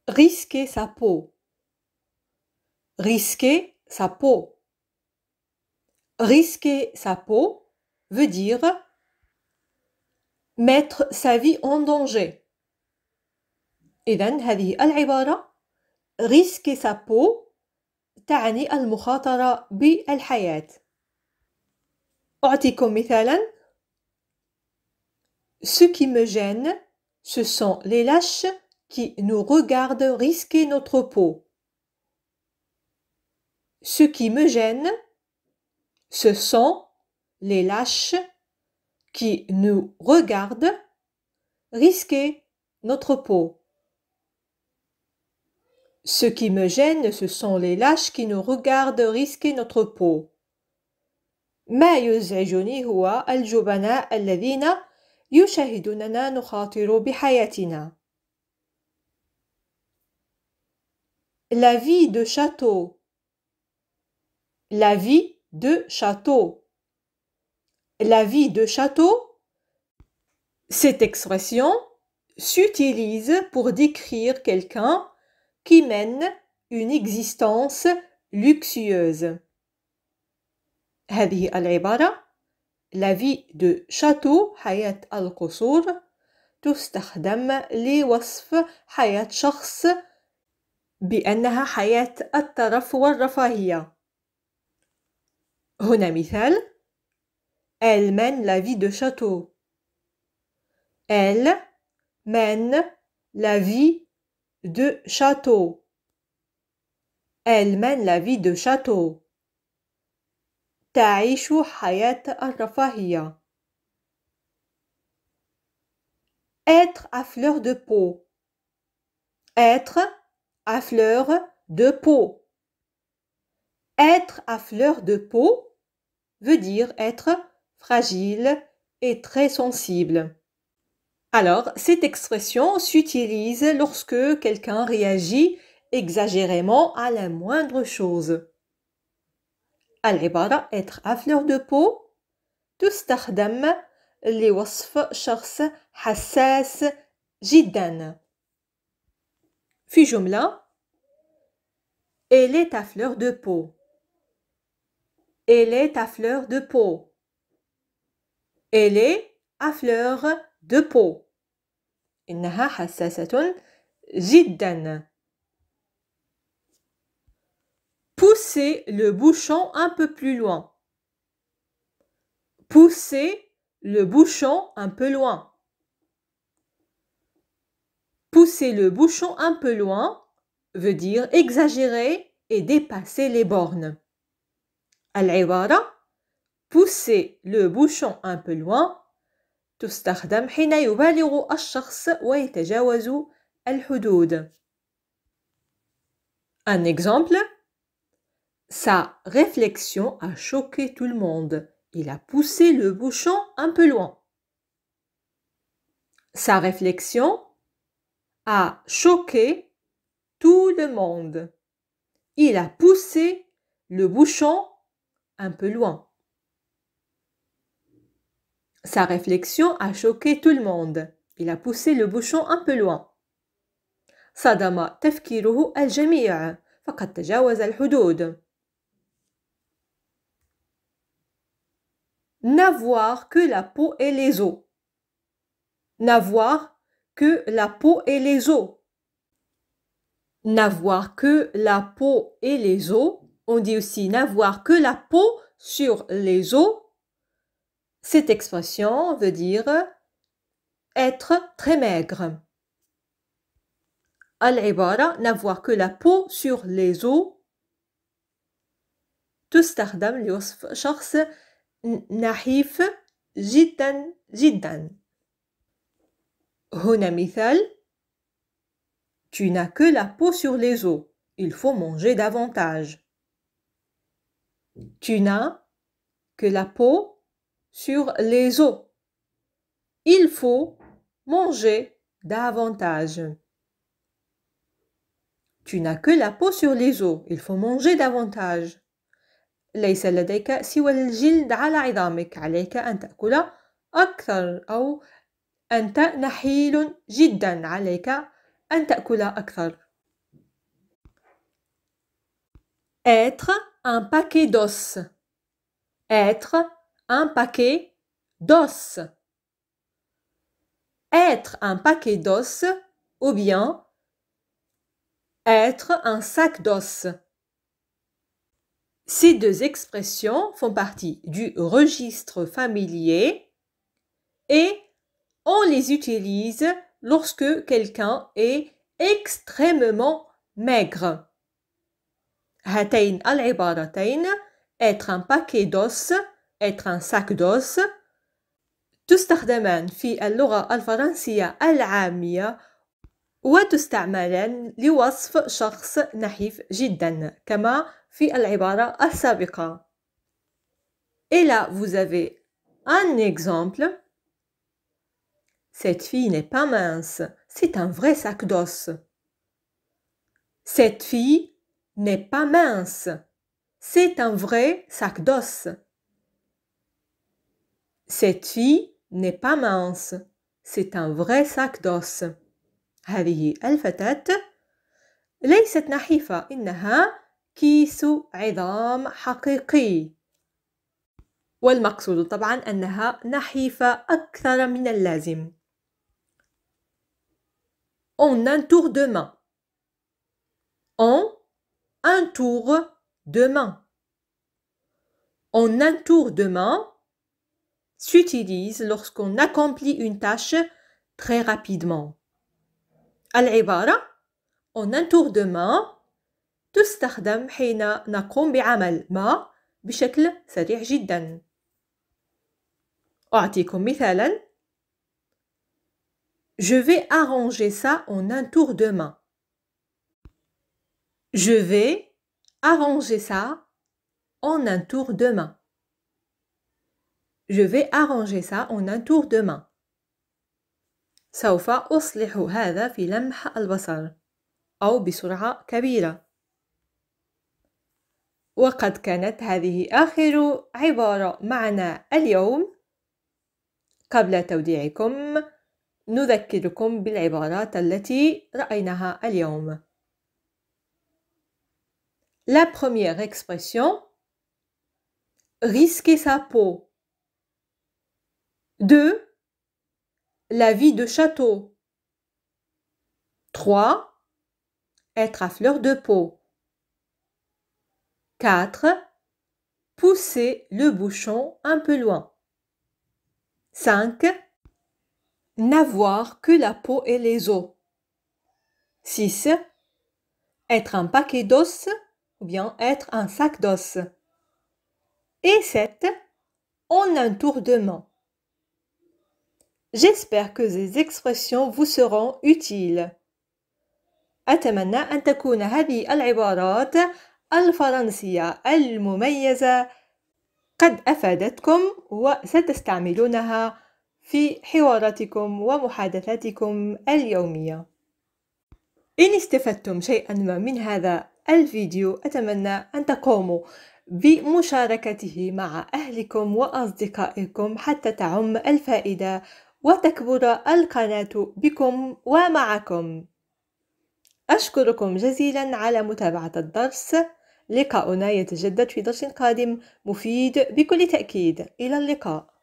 risquer sa peau. Risquer sa peau. Risquer sa peau veut dire mettre sa vie en danger. إذن هذه العبارة risquer sa peau تعني المخاطرة بالحياة. أعطيكم مثالا. Ce qui me gêne, ce sont les lâches qui nous regardent risquer notre peau. Ce qui me gêne, ce sont les lâches qui nous regardent risquer notre peau. Ce qui me gêne, ce sont les lâches qui nous regardent risquer notre peau. ما يزعجني هو الجبناء الذين يشاهدوننا نخاطر بحياتنا. La vie de château. La vie de château. La vie de château. Cette expression s'utilise pour décrire quelqu'un qui mène une existence luxueuse. هذه العبارة La vie de château حياة القصور تستخدم لوصف حياة شخص بأنها حياة الترف والرفاهية. هنا مثال. Elle mène la vie de château. Elle mène la vie de château. Elle mène la vie de château. تعيش حياة الرفاهية. Être à fleur de peau. Être à fleur de peau. Être à fleur de peau veut dire être fragile et très sensible. Alors, cette expression s'utilise lorsque quelqu'un réagit exagérément à la moindre chose. العبارة être à fleur de peau تستخدم لوصف شخص حساس جدا. في جملة Elle est à fleur de peau. Elle est à fleur de peau. Elle est à fleur de peau. إنها حساسة جدا. Poussez le bouchon un peu plus loin. Poussez le bouchon un peu loin. Pousser le bouchon un peu loin veut dire exagérer et dépasser les bornes. العبارة pousser le bouchon un peu loin تستخدم حين يبالغ الشخص ويتجاوز الحدود. Un exemple. Sa réflexion a choqué tout le monde. Il a poussé le bouchon un peu loin. Sa réflexion a choqué tout le monde. Il a poussé le bouchon un peu loin. Sa réflexion a choqué tout le monde. Il a poussé le bouchon un peu loin. صدم تفكيره الجميع فقد تجاوز الحدود. N'avoir que la peau et les os. N'avoir que la peau et les os. N'avoir que la peau et les os. On dit aussi n'avoir que la peau sur les os. Cette expression veut dire être très maigre. العبارة n'avoir que la peau sur les os تستخدم لوصف شخص نحيف جدا جدا. هنا مثال. Tu n'as que la peau sur les os. Il faut manger davantage. Tu n'as que la peau sur les os. Il faut manger davantage. Tu n'as que la peau sur les os. Il faut manger davantage. ليس لديك سوى الجلد على عظامك. عليك أن تأكل أكثر. أو أنت نحيل جدا. عليك أن تأكل أكثر. Être un paquet d'os. Être un paquet d'os. Être un paquet d'os ou bien être un sac d'os. Ces deux expressions font partie du registre familier et on les utilise lorsque quelqu'un est extrêmement maigre. هاتين العبارتين être un paquet d'os, être un sac d'os تستخدمان في اللغة الفرنسية العامية وتستعملان لوصف شخص نحيف جدا كما في العبارة السابقة. Et là, vous avez un exemple. Cette fille n'est pas mince, c'est un vrai sac d'os. Cette fille n'est pas mince, c'est un vrai sac d'os. Cette fille n'est pas mince, c'est un vrai sac d'os. هذه الفتاة ليست نحيفة، إنها كيس عظام حقيقي. والمقصود طبعا أنها نحيفة أكثر من اللازم. En un tour de main. En un tour de main. En un tour de main s'utilise lorsqu'on accomplit une tâche très rapidement. العبارة en un tour de main تستخدم حين نقوم بعمل ما بشكل سريع جدا. أعطيكم مثالا. Je vais arranger ça en un tour de main. Je vais arranger ça en un tour de main. Je vais arranger ça en un tour de main. سوف أصلح هذا في لمح البصر أو بسرعة كبيرة. وقد كانت هذه آخر عبارة معنا اليوم. قبل توديعكم نذكركم بالعبارات التي رأيناها اليوم. La première expression, risquer sa peau. 2. La vie de château. 3. Être à fleur de peau. 4. Pousser le bouchon un peu loin. 5. N'avoir que la peau et les os. 6. Être un paquet d'os ou bien être un sac d'os. Et 7. En un tour de main. J'espère que ces expressions vous seront utiles. أتمنى أن تكون هذه العبارات الفرنسية المميزة قد أفادتكم وستستعملونها في حواراتكم ومحادثاتكم اليومية. إن استفدتم شيئا ما من هذا الفيديو أتمنى أن تقوموا بمشاركته مع أهلكم وأصدقائكم حتى تعم الفائدة وتكبر القناة بكم ومعكم. أشكركم جزيلا على متابعة الدرس. لقاؤنا يتجدد في درس قادم مفيد بكل تأكيد. إلى اللقاء.